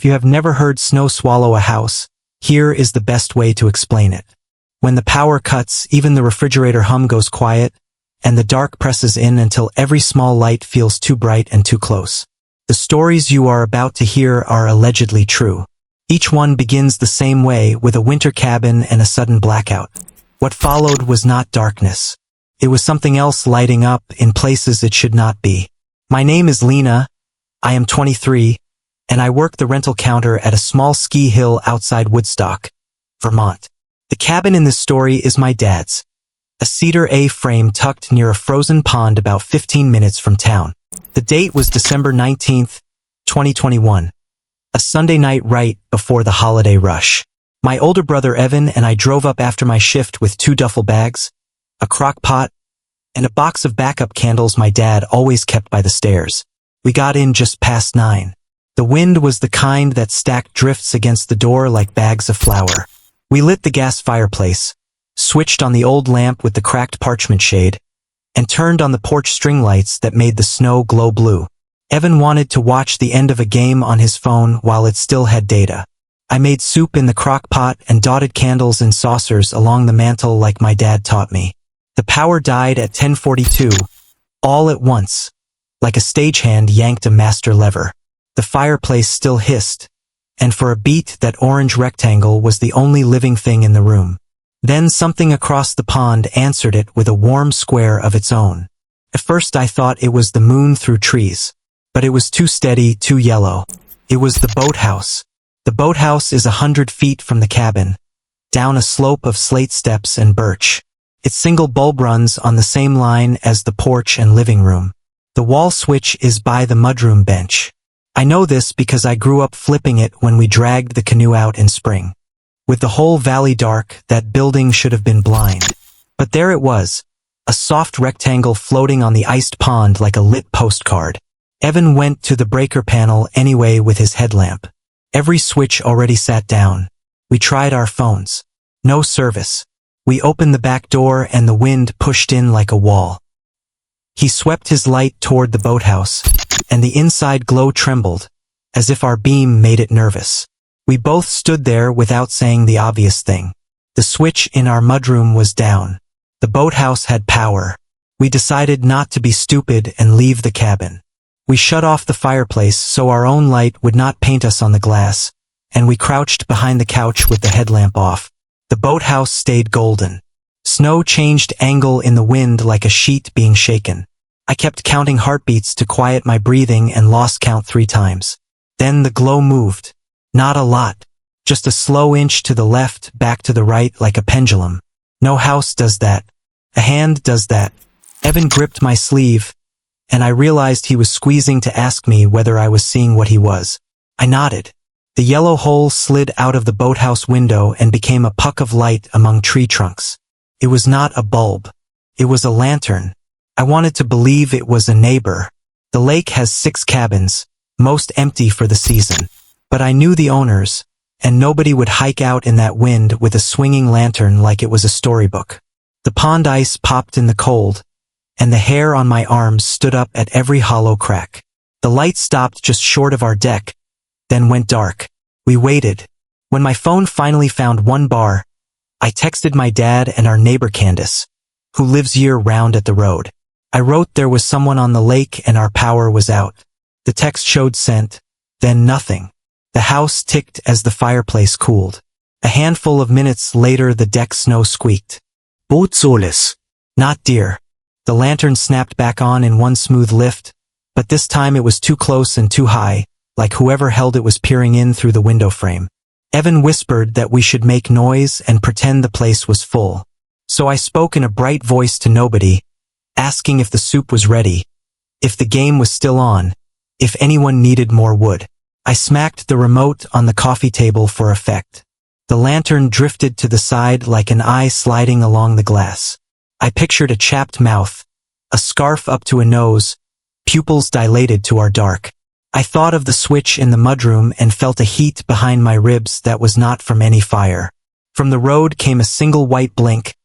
you have never heard snow swallow a house, here is the best way to explain it. When the power cuts, even the refrigerator hum goes quiet, and the dark presses in until every small light feels too bright and too close. The stories you are about to hear are allegedly true. Each one begins the same way, with a winter cabin and a sudden blackout. What followed was not darkness. It was something else lighting up in places it should not be. My name is Lena. I am 23, and I work the rental counter at a small ski hill outside Woodstock, Vermont. The cabin in this story is my dad's. A cedar A-frame tucked near a frozen pond about 15 minutes from town. The date was December 19th, 2021. A Sunday night right before the holiday rush. My older brother Evan and I drove up after my shift with 2 duffel bags, a crock pot, and a box of backup candles my dad always kept by the stairs. We got in just past 9. The wind was the kind that stacked drifts against the door like bags of flour. We lit the gas fireplace, switched on the old lamp with the cracked parchment shade, and turned on the porch string lights that made the snow glow blue. Evan wanted to watch the end of a game on his phone while it still had data. I made soup in the crock pot and dotted candles in saucers along the mantel like my dad taught me. The power died at 10:42, all at once, like a stagehand yanked a master lever. The fireplace still hissed, and for a beat that orange rectangle was the only living thing in the room. Then something across the pond answered it with a warm square of its own. At first I thought it was the moon through trees, but it was too steady, too yellow. It was the boathouse. The boathouse is 100 feet from the cabin, down a slope of slate steps and birch. Its single bulb runs on the same line as the porch and living room. The wall switch is by the mudroom bench. I know this because I grew up flipping it when we dragged the canoe out in spring. With the whole valley dark, that building should have been blind. But there it was, a soft rectangle floating on the iced pond like a lit postcard. Evan went to the breaker panel anyway with his headlamp. Every switch already sat down. We tried our phones. No service. We opened the back door and the wind pushed in like a wall. He swept his light toward the boathouse, and the inside glow trembled, as if our beam made it nervous. We both stood there without saying the obvious thing. The switch in our mudroom was down. The boathouse had power. We decided not to be stupid and leave the cabin. We shut off the fireplace so our own light would not paint us on the glass, and we crouched behind the couch with the headlamp off. The boathouse stayed golden. Snow changed angle in the wind like a sheet being shaken. I kept counting heartbeats to quiet my breathing and lost count 3 times. Then the glow moved. Not a lot. Just a slow inch to the left, back to the right like a pendulum. No house does that. A hand does that. Evan gripped my sleeve, and I realized he was squeezing to ask me whether I was seeing what he was. I nodded. The yellow hole slid out of the boathouse window and became a puck of light among tree trunks. It was not a bulb. It was a lantern. I wanted to believe it was a neighbor. The lake has 6 cabins, most empty for the season. But I knew the owners, and nobody would hike out in that wind with a swinging lantern like it was a storybook. The pond ice popped in the cold, and the hair on my arms stood up at every hollow crack. The light stopped just short of our deck, then went dark. We waited. When my phone finally found 1 bar, I texted my dad and our neighbor Candace, who lives year-round at the road. I wrote there was someone on the lake and our power was out. The text showed sent, then nothing. The house ticked as the fireplace cooled. A handful of minutes later the deck snow squeaked. Boathouse. Not dear. The lantern snapped back on in one smooth lift, but this time it was too close and too high, like whoever held it was peering in through the window frame. Evan whispered that we should make noise and pretend the place was full. So I spoke in a bright voice to nobody, asking if the soup was ready, if the game was still on, if anyone needed more wood. I smacked the remote on the coffee table for effect. The lantern drifted to the side like an eye sliding along the glass. I pictured a chapped mouth, a scarf up to a nose, pupils dilated to our dark. I thought of the switch in the mudroom and felt a heat behind my ribs that was not from any fire. From the road came a single white blink,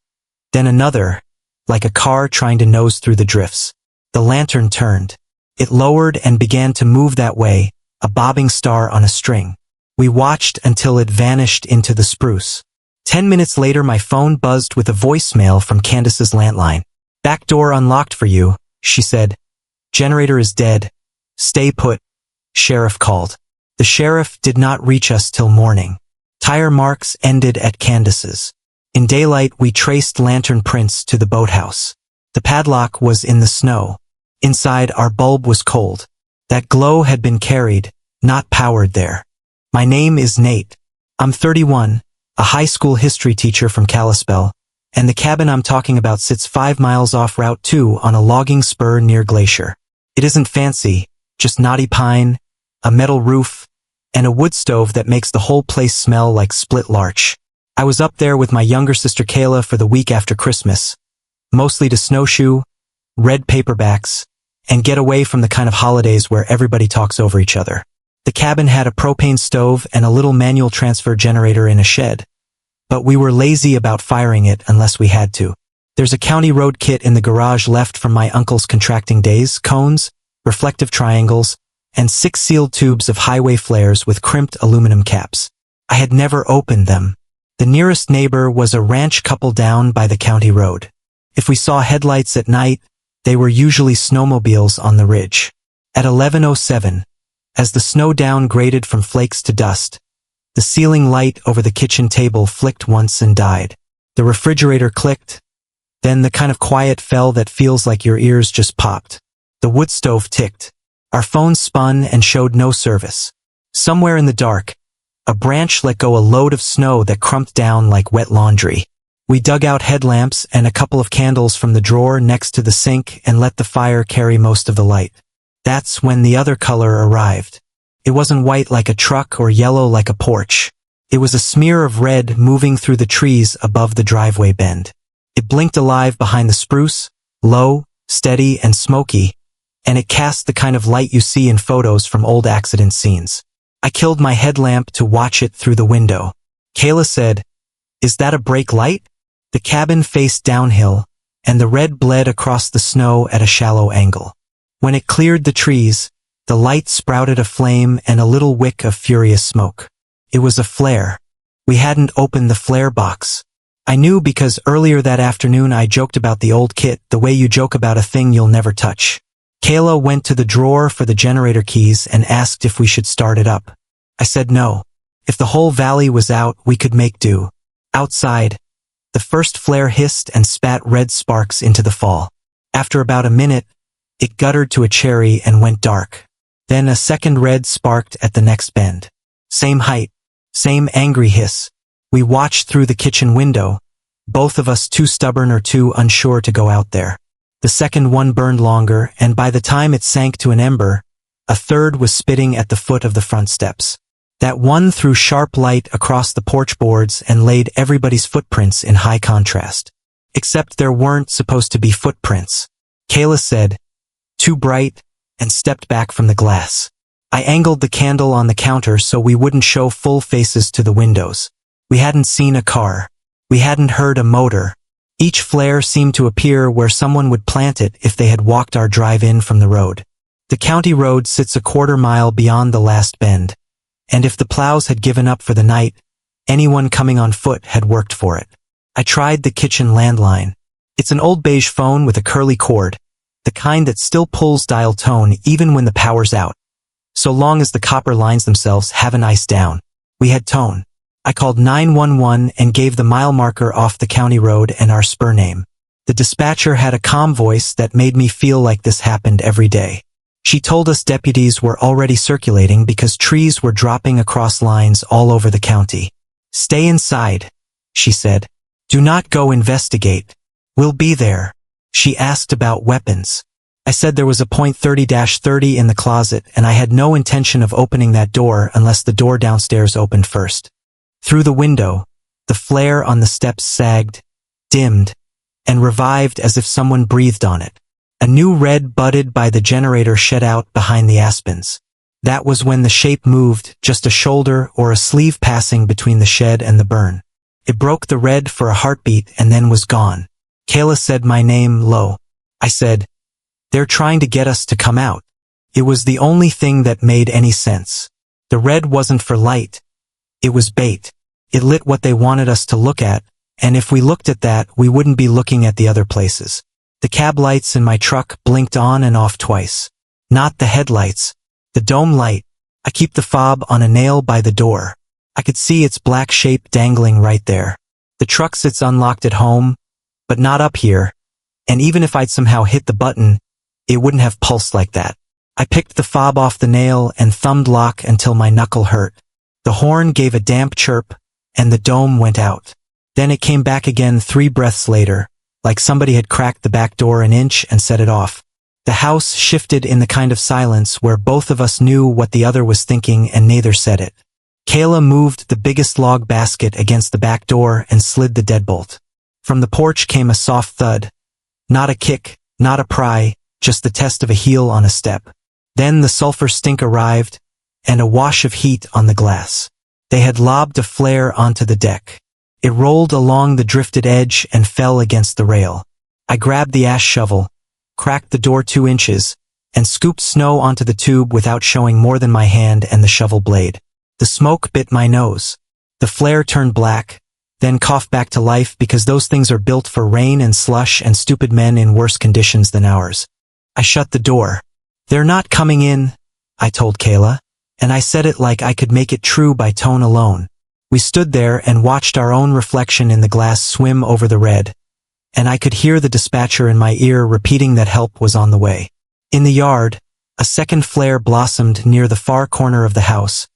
then another, like a car trying to nose through the drifts. The lantern turned. It lowered and began to move that way, a bobbing star on a string. We watched until it vanished into the spruce. 10 minutes later, my phone buzzed with a voicemail from Candace's landline. "Back door unlocked for you," she said. "Generator is dead. Stay put." Sheriff called. The sheriff did not reach us till morning. Tire marks ended at Candace's. In daylight, we traced lantern prints to the boathouse. The padlock was in the snow. Inside, our bulb was cold. That glow had been carried, not powered there. My name is Nate. I'm 31, a high school history teacher from Kalispell, and the cabin I'm talking about sits 5 miles off Route 2 on a logging spur near Glacier. It isn't fancy, just knotty pine, a metal roof, and a wood stove that makes the whole place smell like split larch. I was up there with my younger sister Kayla for the week after Christmas, mostly to snowshoe, read paperbacks, and get away from the kind of holidays where everybody talks over each other. The cabin had a propane stove and a little manual transfer generator in a shed, but we were lazy about firing it unless we had to. There's a county road kit in the garage left from my uncle's contracting days: cones, reflective triangles, and 6 sealed tubes of highway flares with crimped aluminum caps. I had never opened them. The nearest neighbor was a ranch couple down by the county road. If we saw headlights at night, they were usually snowmobiles on the ridge. At 11:07, as the snow downgraded from flakes to dust, the ceiling light over the kitchen table flicked once and died. The refrigerator clicked, then the kind of quiet fell that feels like your ears just popped. The wood stove ticked. Our phones spun and showed no service. Somewhere in the dark, a branch let go a load of snow that crumped down like wet laundry. We dug out headlamps and a couple of candles from the drawer next to the sink and let the fire carry most of the light. That's when the other color arrived. It wasn't white like a truck or yellow like a porch. It was a smear of red moving through the trees above the driveway bend. It blinked alive behind the spruce, low, steady, and smoky, and it cast the kind of light you see in photos from old accident scenes. I killed my headlamp to watch it through the window. Kayla said, "Is that a brake light?" The cabin faced downhill, and the red bled across the snow at a shallow angle. When it cleared the trees, the light sprouted a flame and a little wick of furious smoke. It was a flare. We hadn't opened the flare box. I knew because earlier that afternoon I joked about the old kit the way you joke about a thing you'll never touch. Kayla went to the drawer for the generator keys and asked if we should start it up. I said no. If the whole valley was out, we could make do. Outside, the first flare hissed and spat red sparks into the fall. After about a minute, it guttered to a cherry and went dark. Then a second red sparked at the next bend. Same height, same angry hiss. We watched through the kitchen window, both of us too stubborn or too unsure to go out there. The second one burned longer, and by the time it sank to an ember, a third was spitting at the foot of the front steps. That one threw sharp light across the porch boards and laid everybody's footprints in high contrast. Except there weren't supposed to be footprints. Kayla said, "Too bright," and stepped back from the glass. I angled the candle on the counter so we wouldn't show full faces to the windows. We hadn't seen a car. We hadn't heard a motor. Each flare seemed to appear where someone would plant it if they had walked our drive-in from the road. The county road sits a quarter mile beyond the last bend, and if the plows had given up for the night, anyone coming on foot had worked for it. I tried the kitchen landline. It's an old beige phone with a curly cord, the kind that still pulls dial tone even when the power's out. So long as the copper lines themselves haven't iced down, we had tone. I called 911 and gave the mile marker off the county road and our spur name. The dispatcher had a calm voice that made me feel like this happened every day. She told us deputies were already circulating because trees were dropping across lines all over the county. "Stay inside," she said. "Do not go investigate. We'll be there." She asked about weapons. I said there was a .30-30 in the closet and I had no intention of opening that door unless the door downstairs opened first. Through the window, the flare on the steps sagged, dimmed, and revived as if someone breathed on it. A new red budded by the generator shed out behind the aspens. That was when the shape moved, just a shoulder or a sleeve passing between the shed and the burn. It broke the red for a heartbeat and then was gone. Kayla said my name low. I said, "They're trying to get us to come out." It was the only thing that made any sense. The red wasn't for light. It was bait. It lit what they wanted us to look at, and if we looked at that, we wouldn't be looking at the other places. The cab lights in my truck blinked on and off twice. Not the headlights. The dome light. I keep the fob on a nail by the door. I could see its black shape dangling right there. The truck sits unlocked at home, but not up here, and even if I'd somehow hit the button, it wouldn't have pulsed like that. I picked the fob off the nail and thumbed lock until my knuckle hurt. The horn gave a damp chirp, and the dome went out. Then it came back again 3 breaths later, like somebody had cracked the back door an inch and set it off. The house shifted in the kind of silence where both of us knew what the other was thinking and neither said it. Kayla moved the biggest log basket against the back door and slid the deadbolt. From the porch came a soft thud. Not a kick, not a pry, just the test of a heel on a step. Then the sulfur stink arrived, and a wash of heat on the glass. They had lobbed a flare onto the deck. It rolled along the drifted edge and fell against the rail. I grabbed the ash shovel, cracked the door 2 inches, and scooped snow onto the tube without showing more than my hand and the shovel blade. The smoke bit my nose. The flare turned black, then coughed back to life because those things are built for rain and slush and stupid men in worse conditions than ours. I shut the door. "They're not coming in," I told Kayla, and I said it like I could make it true by tone alone. We stood there and watched our own reflection in the glass swim over the red, and I could hear the dispatcher in my ear repeating that help was on the way. In the yard, a second flare blossomed near the far corner of the house,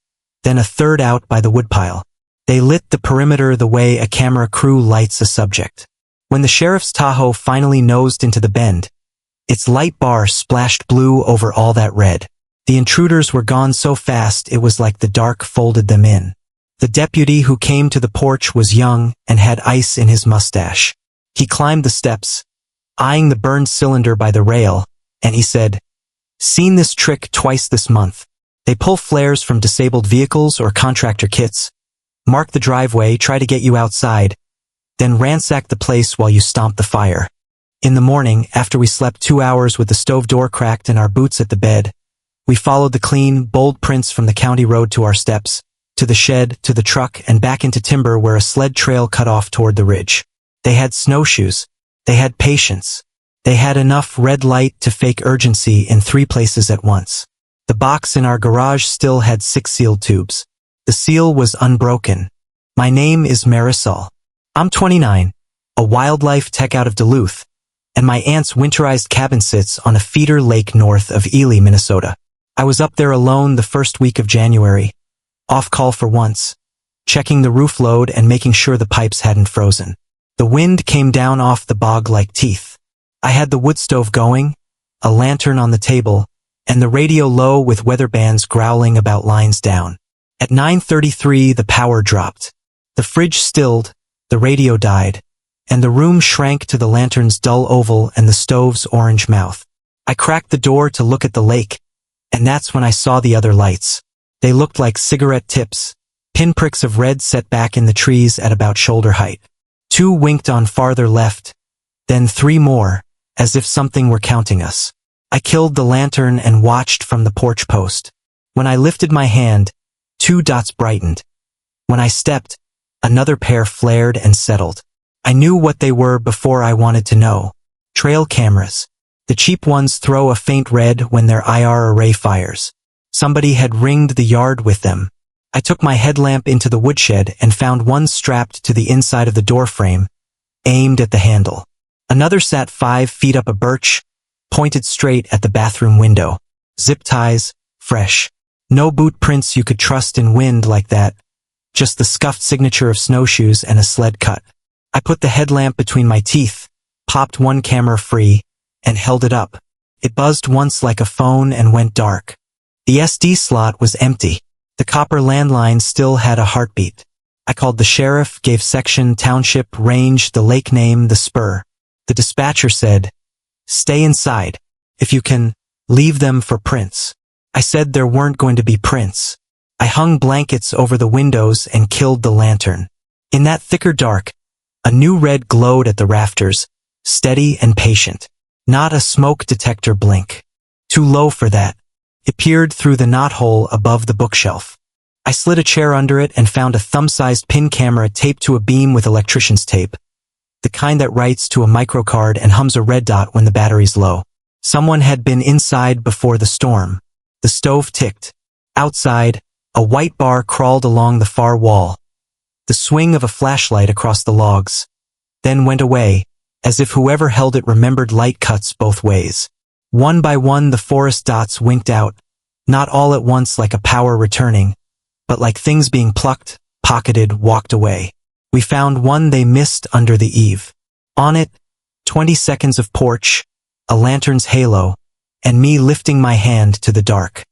then a third out by the woodpile. They lit the perimeter the way a camera crew lights a subject. When the sheriff's Tahoe finally nosed into the bend, its light bar splashed blue over all that red. The intruders were gone so fast it was like the dark folded them in. The deputy who came to the porch was young and had ice in his mustache. He climbed the steps, eyeing the burned cylinder by the rail, and he said, "Seen this trick twice this month. They pull flares from disabled vehicles or contractor kits, mark the driveway, try to get you outside, then ransack the place while you stomp the fire. In the morning, after we slept 2 hours with the stove door cracked and our boots at the bed, we followed the clean, bold prints from the county road to our steps, to the shed, to the truck, and back into timber where a sled trail cut off toward the ridge. They had snowshoes. They had patience. They had enough red light to fake urgency in 3 places at once. The box in our garage still had 6 sealed tubes. The seal was unbroken. My name is Marisol. I'm 29, a wildlife tech out of Duluth, and my aunt's winterized cabin sits on a feeder lake north of Ely, Minnesota. I was up there alone the first week of January, off call for once, checking the roof load and making sure the pipes hadn't frozen. The wind came down off the bog like teeth. I had the wood stove going, a lantern on the table, and the radio low with weather bands growling about lines down. At 9:33 the power dropped. The fridge stilled, the radio died, and the room shrank to the lantern's dull oval and the stove's orange mouth. I cracked the door to look at the lake, and that's when I saw the other lights. They looked like cigarette tips, pinpricks of red set back in the trees at about shoulder height. 2 winked on farther left, then 3 more, as if something were counting us. I killed the lantern and watched from the porch post. When I lifted my hand, 2 dots brightened. When I stepped, another pair flared and settled. I knew what they were before I wanted to know. Trail cameras. The cheap ones throw a faint red when their IR array fires. Somebody had ringed the yard with them. I took my headlamp into the woodshed and found one strapped to the inside of the door frame, aimed at the handle. Another sat 5 feet up a birch, pointed straight at the bathroom window. Zip ties, fresh. No boot prints you could trust in wind like that, just the scuffed signature of snowshoes and a sled cut. I put the headlamp between my teeth, popped one camera free, and held it up. It buzzed once like a phone and went dark. The SD slot was empty. The copper landline still had a heartbeat. I called the sheriff, gave section, township, range, the lake name, the spur. The dispatcher said, "Stay inside. If you can, leave them for prints." I said there weren't going to be prints. I hung blankets over the windows and killed the lantern. In that thicker dark, a new red glowed at the rafters, steady and patient. Not a smoke detector blink. Too low for that. It peered through the knothole above the bookshelf. I slid a chair under it and found a thumb-sized pin camera taped to a beam with electrician's tape, the kind that writes to a microcard and hums a red dot when the battery's low. Someone had been inside before the storm. The stove ticked. Outside, a white bar crawled along the far wall. The swing of a flashlight across the logs. Then went away, as if whoever held it remembered light cuts both ways. One by one the forest dots winked out, not all at once like a power returning, but like things being plucked, pocketed, walked away. We found one they missed under the eave. On it, 20 seconds of porch, a lantern's halo, and me lifting my hand to the dark.